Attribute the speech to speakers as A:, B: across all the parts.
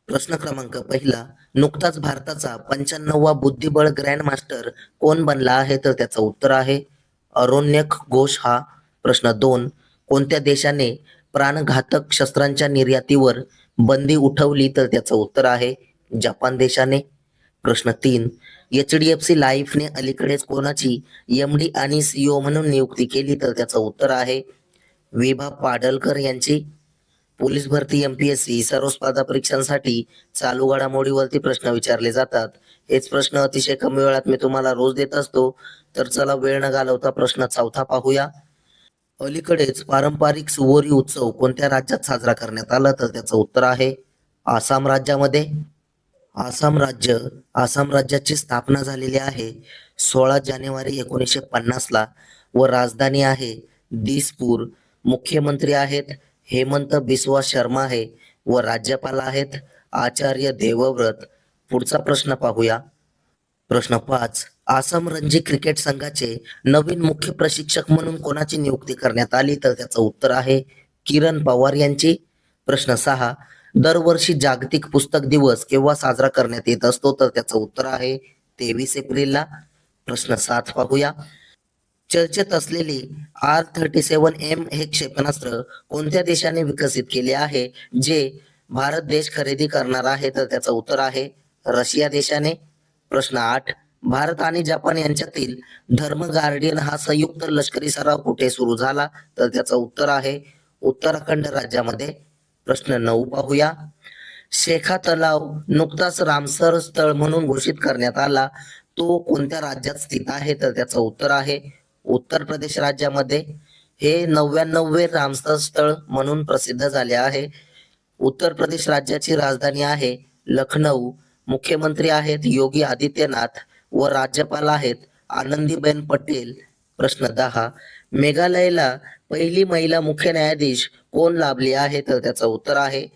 A: प्रश्न क्रमांक पहिला, नुकताच भारताचा 95वा बुद्धिबळ ग्रँड मास्टर कोण बनला आहे? तर त्याचं उत्तर आहे अरोन्यक घोष हा. प्रश्न दोन, कोणत्या देशाने प्राणघातक शस्त्रांच्या निर्यातीवर बंदी उठवली? तर त्याचं उत्तर आहे जपान देशाने. प्रश्न तीन, HDFC लाईफने अलीकडेच कोणाची MD आणि CEO म्हणून नियुक्ती केली? तर त्याचं उत्तर आहे विभा पाडलकर यांची. पोलीस भरती MPSC सर्व स्पर्धा परीक्षांसाठी चालू घडामोडीवरती प्रश्न विचारले जातात. हेच प्रश्न अतिशय कमी वेळात मी तुम्हाला रोज देत असतो. तर चला वेळ न घालवता प्रश्न चौथा पाहूया. अलीकडेच पारंपरिक सुवोरी उत्सव कोणत्या राज्यात साजरा करण्यात आला? तर त्याचं उत्तर आहे आसाम राज्यामध्ये. आसाम राज्य आसाम राज्याची स्थापना झालेली आहे 16 जानेवारी 1950 व राजधानी आहे दिसपूर. मुख्यमंत्री आहेत हेमंत बिस्वा शर्मा आहे व राज्यपाल आहेत आचार्य देवव्रत. पुढचा प्रश्न पाहूया. प्रश्न पाच, आसाम रणजी क्रिकेट संघाचे नवीन मुख्य प्रशिक्षक म्हणून कोणाची नियुक्ती करण्यात आली? तर त्याचं उत्तर आहे किरण पवार यांची. प्रश्न सहा, दरवर्षी जागतिक पुस्तक दिवस केव्हा साजरा करण्यात येत असतो? तर त्याचं उत्तर आहे 23 एप्रिलला. प्रश्न सात पाहूया. चर्चेत असलेली R-37M हे क्षेपणास्त्र कोणत्या देशाने विकसित केले आहे, जे भारत देश खरेदी करणार आहे? तर त्याचं उत्तर आहे रशिया देशाने. प्रश्न आठ, भारत आणि जपान यांच्यातील धर्म गार्डियन हा संयुक्त लष्करी सराव कुठे सुरू झाला? तर त्याचं उत्तर आहे उत्तराखंड राज्यामध्ये. प्रश्न नऊ पाहूया. शेखा तलाव नुकताच रामसर स्थळ म्हणून घोषित करण्यात आला, तो कोणत्या राज्यात स्थित आहे? तर त्याचं उत्तर आहे उत्तर प्रदेश राज्यामध्ये. हे 99वे रामसर स्थळ म्हणून प्रसिद्ध झाले आहे. उत्तर प्रदेश राज्याची राजधानी आहे लखनौ. मुख्यमंत्री आहेत योगी आदित्यनाथ व राज्यपाल आहेत आनंदीबेन पटेल. प्रश्न दहा, मेघालयला पहिली महिला मुख्य न्यायाधीश कोण लाभली आहे? तर त्याचं उत्तर आहे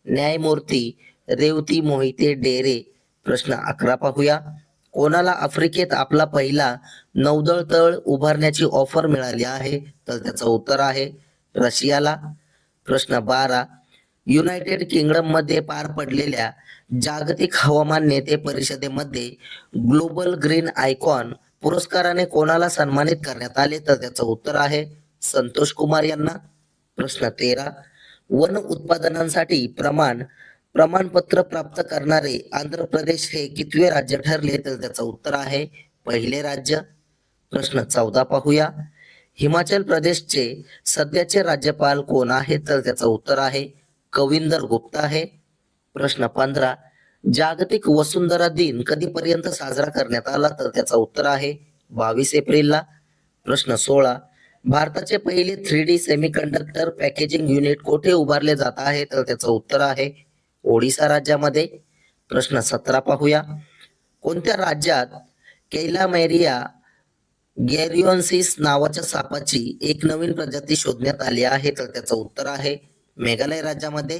A: न्यायमूर्ती रेवती मोहिते डेरे. प्रश्न 11 पाहूया. कोणाला आफ्रिकेत आपला पहिला नौदल तळ उभारण्याची ऑफर मिळाली आहे? तर त्याचं उत्तर आहे रशियाला. प्रश्न 12, युनायटेड किंगडम मध्ये पार पडलेल्या जागतिक हवामान नेते परिषदेमध्ये ग्लोबल ग्रीन आयकॉन पुरस्काराने कोणाला सन्मानित करण्यात आले? तर त्याचं उत्तर आहे संतोष कुमार यांना. प्रश्न 13, वन उत्पादनांसाठी प्रमाणपत्र प्राप्त करणारे आंध्र प्रदेश हे कितवे राज्य ठरले? तर त्याचं उत्तर आहे पहिले राज्य. प्रश्न 14 पाहूया. हिमाचल प्रदेशचे सध्याचे राज्यपाल कोण आहेत? तर त्याचं उत्तर आहे कविंदर गुप्ता आहे. प्रश्न 15, जागतिक वसुंधरा दिन कधीपर्यंत साजरा करण्यात आला? तर त्याचं उत्तर आहे 22 एप्रिलला. प्रश्न 16, भारताचे पहिले 3D सेमीकंडक्टर पॅकेजिंग युनिट कोठे उभारले जात आहे? तर त्याचं उत्तर आहे ओडिसा राज्यामध्ये. प्रश्न 17 पाहूया. कोणत्या राज्यात कैलामेरिया गॅरिओन्सिस नावाच्या सापाची एक नवीन प्रजाती शोधण्यात आली आहे? तर त्याचं उत्तर आहे मेघालय राज्यामध्ये.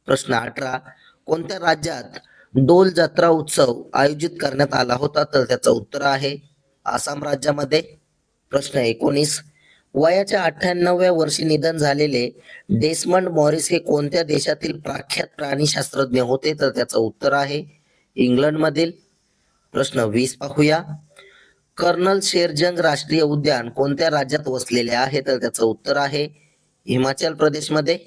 A: प्रश्न 18, कोणत्या राज्यात डोल जत्रा उत्सव आयोजित करण्यात आला होता? तर त्याचं उत्तर आहे आसाम राज्यामध्ये. प्रश्न 19, वयाच्या 98व्या वर्षी निधन झालेले डेसमंड मॉरिस हे कोणत्या देशातील प्रख्यात प्राणीशास्त्रज्ञ होते? तर त्याचं उत्तर आहे इंग्लंडमधील. प्रश्न 20 पाहूया. कर्नल शेरजंग राष्ट्रीय उद्यान कोणत्या राज्यात वसलेले आहे? तर त्याचं उत्तर आहे हिमाचल प्रदेशमध्ये.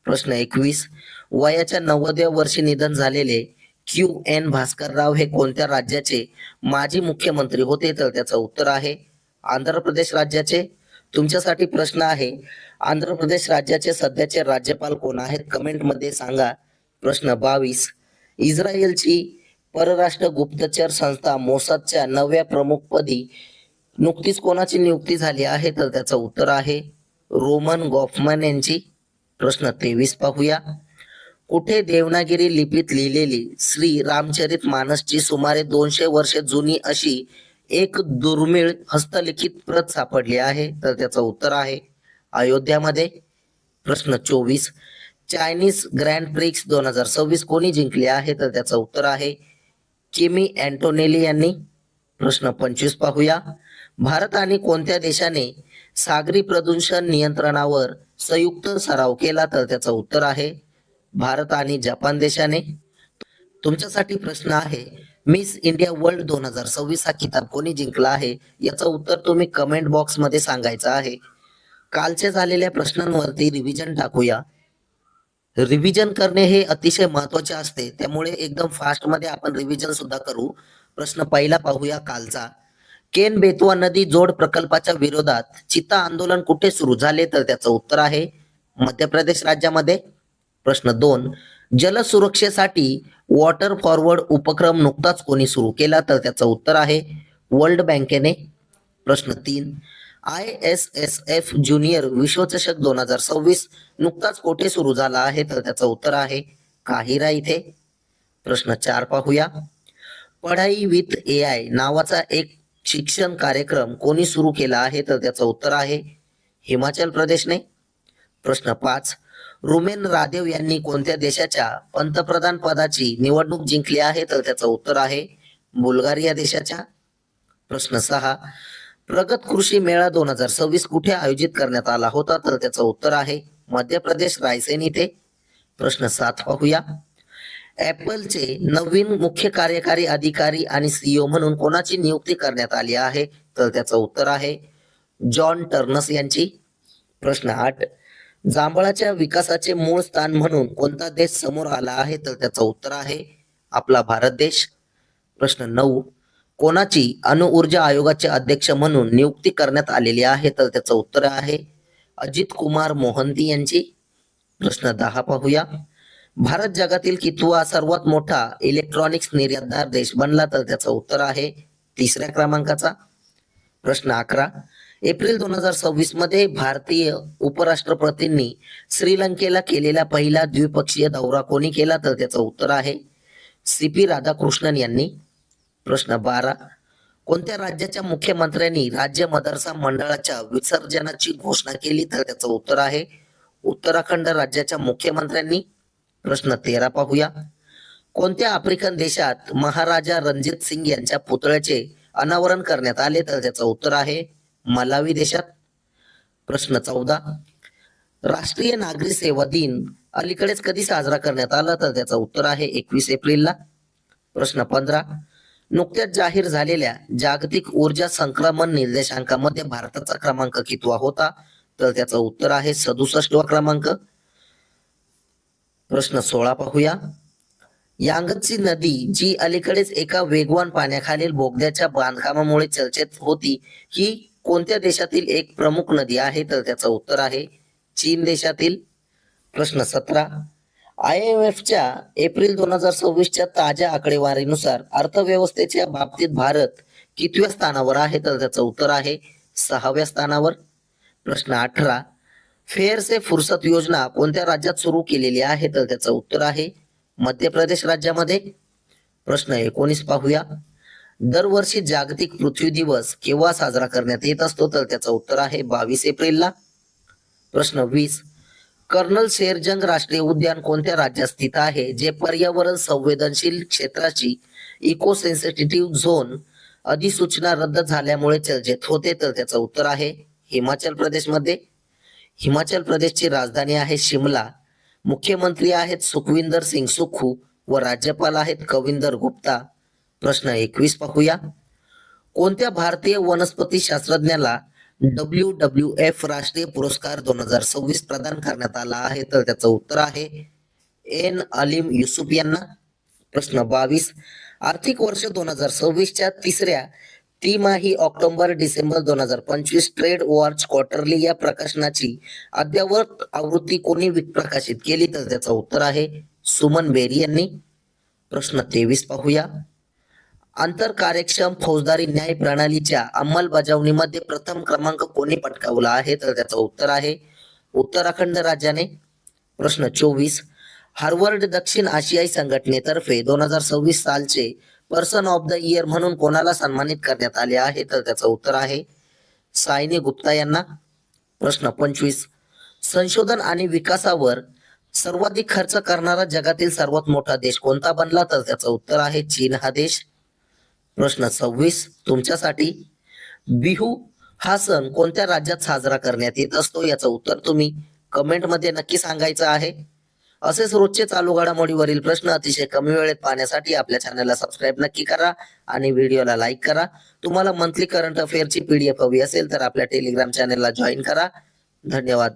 A: प्रश्न 21, वयाच्या 90व्या वर्षी निधन झालेले QN भास्करराव हे कोणत्या राज्याचे माजी मुख्यमंत्री होते? तर त्याचं उत्तर आहे आंध्र प्रदेश राज्याचे. तुमच्यासाठी प्रश्न आहे, आंध्र प्रदेश राज्याचे सध्याचे राज्यपाल कोण आहेत? कमेंट मध्ये सांगा. प्रश्न 22, इस्रायलची परराष्ट्र गुप्तचर संस्था मोसादच्या नव्या प्रमुखपदी नुकतीच कोणाची नियुक्ती झाली आहे? तर त्याचं उत्तर आहे रोमन गॉफमन यांची. प्रश्न 23 पाहूया. कुठे देवनागिरी लिपीत लिहिलेली श्री रामचरित मानसची सुमारे 200 वर्षे जुनी अशी एक दुर्मिळ हस्तलिखित प्रत सापडली आहे? तर त्याचं उत्तर आहे अयोध्यामध्ये. प्रश्न 24, चायनीज ग्रँड प्रिक्स 2026 कोणी जिंकले आहे? तर त्याचं उत्तर आहे किमी अँटोनेली यांनी. प्रश्न 25 पाहूया. भारत आणि कोणत्या देशाने सागरी प्रदूषण नियंत्रणावर संयुक्त सराव केला? तर त्याचं उत्तर आहे भारत आणि जपान देशाने. तुमच्यासाठी प्रश्न आहे, मिस इंडिया वर्ल्ड 2026 हा किताब कोणी जिंकला आहे? याचं उत्तर तुम्ही कमेंट बॉक्स मध्ये सांगायचं आहे. कालच्या झालेल्या प्रश्नांवरती रिव्हिजन टाकूया. रिव्हिजन करणे हे अतिशय महत्वाचे असते, त्यामुळे एकदम फास्ट मध्ये आपण रिव्हिजन सुद्धा करू. प्रश्न पहिला पाहूया कालचा. केन बेतवा नदी जोड प्रकल्पाच्या विरोधात चिता आंदोलन कुठे सुरू झाले? तर त्याचं उत्तर आहे मध्य प्रदेश राज्यामध्ये. प्रश्न 2, जल सुरक्षेसाठी वॉटर फॉरवर्ड उपक्रम नुकताच कोणी सुरू केला? तर त्याचं उत्तर आहे वर्ल्ड बँकेने. प्रश्न 3, ISSF ज्युनियर विश्वचषक 2026 नुकताच कोठे सुरू झाला आहे? तर त्याचं उत्तर आहे काहिरा इथे. प्रश्न 4 पाहूया. पढाई विथ AI नावाचा एक शिक्षण कार्यक्रम कोणी सुरू केला आहे? तर त्याचं उत्तर आहे हिमाचल प्रदेशने. प्रश्न 5, रुमेन रादेव यांनी कोणत्या देशाच्या पंतप्रधान पदाची निवडणूक जिंकली आहे? तर त्याचं उत्तर आहे बुल्गारिया देशाच्या. प्रश्न 6, प्रगत कृषी मेळा 2026 कुठे आयोजित करण्यात आला होता? तर त्याचं उत्तर आहे मध्य प्रदेश रायसेन इथे. प्रश्न 7 पाहूया. ऍपलचे नवीन मुख्य कार्यकारी अधिकारी आणि CEO म्हणून कोणाची नियुक्ती करण्यात आली आहे? तर त्याचं उत्तर आहे जॉन टर्नस यांची. प्रश्न 8, जांभळाच्या विकासाचे मूळ स्थान म्हणून कोणता देश समोर आला आहे? तर त्याचं उत्तर आहे आपला भारत देश. प्रश्न 9, कोणाची अणुऊर्जा आयोगाचे अध्यक्ष म्हणून नियुक्ती करण्यात आलेली आहे? तर त्याचं उत्तर आहे अजित कुमार मोहंती यांची. प्रश्न 10 पाहूया. भारत जगातील कितवा सर्वात मोठा इलेक्ट्रॉनिक्स निर्यातदार देश बनला? तर त्याचं उत्तर आहे 3ऱ्या क्रमांकाचा. प्रश्न 11, एप्रिल 2026 मध्ये भारतीय उपराष्ट्रपतींनी श्रीलंकेला केलेला पहिला द्विपक्षीय दौरा कोणी केला? तर त्याचं उत्तर आहे CP राधाकृष्णन यांनी. प्रश्न 12, कोणत्या राज्याच्या मुख्यमंत्र्यांनी राज्य मदरसा मंडळाच्या विसर्जनाची घोषणा केली? तर त्याचं उत्तर आहे उत्तराखंड राज्याच्या मुख्यमंत्र्यांनी. प्रश्न 13 पाहूया. कोणत्या आफ्रिकन देशात महाराजा रणजित सिंग यांच्या पुतळ्याचे अनावरण करण्यात आले? तर त्याचं उत्तर आहे मलावी देशात. प्रश्न 14, राष्ट्रीय नागरी सेवा दिन अलीकडेच कधी साजरा करण्यात आला? तर त्याचं उत्तर आहे 21 एप्रिलला. प्रश्न 15, नुकत्याच जाहीर झालेल्या जागतिक ऊर्जा संक्रमण निर्देशांकामध्ये भारताचा क्रमांक कितवा होता? तर त्याचं उत्तर आहे 67वा क्रमांक. प्रश्न 16 पाहूया. यांगत्सी नदी जी अलीकडेच एका वेगवान पाण्याखालील बोगद्याच्या बांधकामामुळे चर्चेत होती, ही कोणत्या देशातील एक प्रमुख नदी आहे? तर त्याचं उत्तर आहे चीन देशातील. प्रश्न 17, IMFच्या एप्रिल 2026च्या ताज्या आकडेवारीनुसार अर्थव्यवस्थेच्या बाबतीत भारत कितव्या स्थानावर आहे? तर त्याचं उत्तर आहे 6व्या स्थानावर. प्रश्न 18, फेर से फुर्सत योजना कोणत्या राज्यात सुरू केलेली आहे? तर त्याचं उत्तर आहे मध्य प्रदेश राज्यामध्ये. प्रश्न 19 पाहूया. दरवर्षी जागतिक पृथ्वी दिवस केव्हा साजरा करण्यात येत असतो? तर त्याचं उत्तर आहे 22 एप्रिलला. प्रश्न 20, कर्नल शेरजंग राष्ट्रीय उद्यान कोणत्या राज्यात स्थित आहे, जे पर्यावरण संवेदनशील क्षेत्राची इको सेन्सिटिव्ह झोन अधिसूचना रद्द झाल्यामुळे चर्चेत होते? तर त्याचं उत्तर आहे हिमाचल प्रदेशमध्ये. हिमाचल प्रदेशची राजधानी आहे शिमला. मुख्यमंत्री आहेत सुखविंदर सिंग सुखू व राज्यपाल आहेत कविंदर गुप्ता. प्रश्न 21 पाहूया. कोणत्या भारतीय वनस्पती शास्त्रज्ञाला WWF राष्ट्रीय पुरस्कार 2026 प्रदान करण्यात आला आहे? तर त्याचं उत्तर आहे N अलीम युसुफ यांना. प्रश्न 22, आर्थिक वर्ष 2026च्या तिसऱ्या तिमाही October December 2025 trade watch quarterly या प्रकाशनाची अद्ययावत आवृत्ती कोणी प्रकाशित केली? तर त्याचं उत्तर आहे सुमन बेरी यांनी. प्रश्न 23 पाहूया. आंतर कार्यक्षम फौजदारी न्याय प्रणालीच्या अंमलबजावणीमध्ये प्रथम क्रमांक कोणी पटकावला आहे? तर त्याचं उत्तर आहे उत्तराखंड राज्याने. प्रश्न 24, हार्वर्ड दक्षिण आशियाई संघटनेतर्फे 2026 सालचे पर्सन ऑफ द इयर म्हणून कोणाला सन्मानित करण्यात आले आहे? तर त्याचं उत्तर आहे सायनी गुप्ता यांना. प्रश्न 25, संशोधन आणि विकासावर सर्वाधिक खर्च करणारा जगातील सर्वात मोठा देश कोणता बनला? तर त्याचं उत्तर आहे चीन हा देश. प्रश्न 26 तुमच्यासाठी, बिहू हा सण कोणत्या राज्यात साजरा करण्यात येत असतो? याचं उत्तर तुम्ही कमेंट मध्ये नक्की सांगायचं आहे. असेच रोजचे चालू घडामोडीवरील प्रश्न अतिशय कमी वेळेत पाहण्यासाठी आपल्या चॅनलला सबस्क्राईब नक्की करा आणि व्हिडिओला लाईक करा. तुम्हाला मंथली करंट अफेअरची PDF हवी असेल तर आपल्या टेलिग्राम चॅनलला जॉईन करा. धन्यवाद.